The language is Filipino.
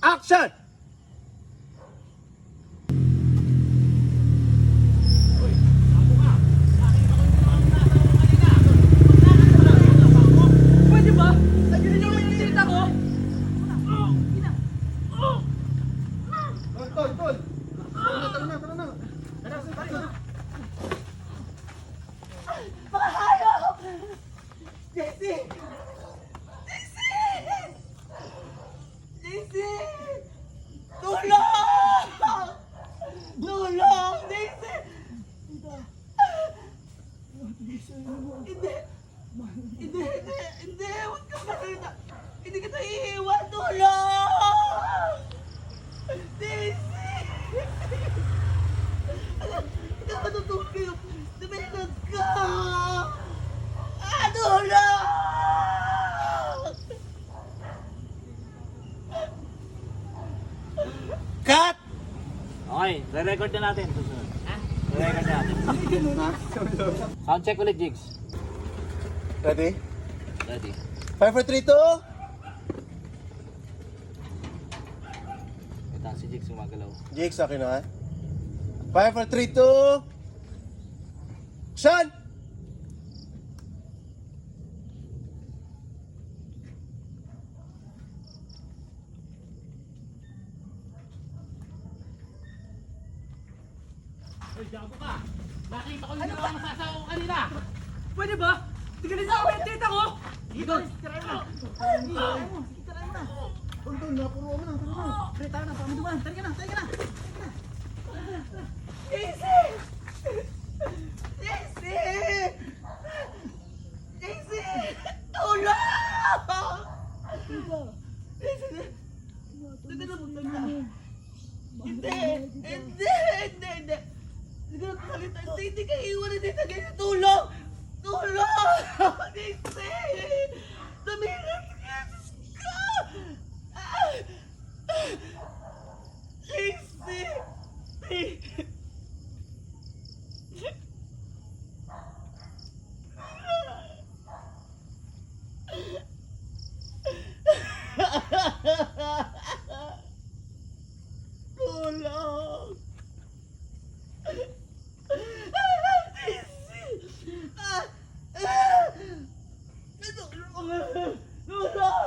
Action! Pwede ba? Tagilin niyo naman yung sinita ko! Tol! Tara na! Mga hayop! Jesse! Jesse! Tulong! Tulong! Jesse! Hindi! Huwag ka magsalita! Hindi kita iiwan! Tulong! Jesse! Hindi ka matutulog! Dumilag ka! Tulong! Cut! Okay, re-record na natin. Susunod. Re-record na natin. Sound check ulit, Jigs. Ready? Ready. 5, 4, 3, 2. Ito, si Jigs gumagalaw. Jake, sa akin ha. 5, 4, 3, 2. Action! Pwede ba? Tignan niyo ako yung tita ko! Dito! Tirahin mo! Tirahin mo! Tol, napuro mo na. Pre, tayo na, pamiduan! Tari ka na! Easy! Tulong! Hindi! Hindi ka iwan na dito kasi tulong! Dixie! Tumilat ka! Dixie!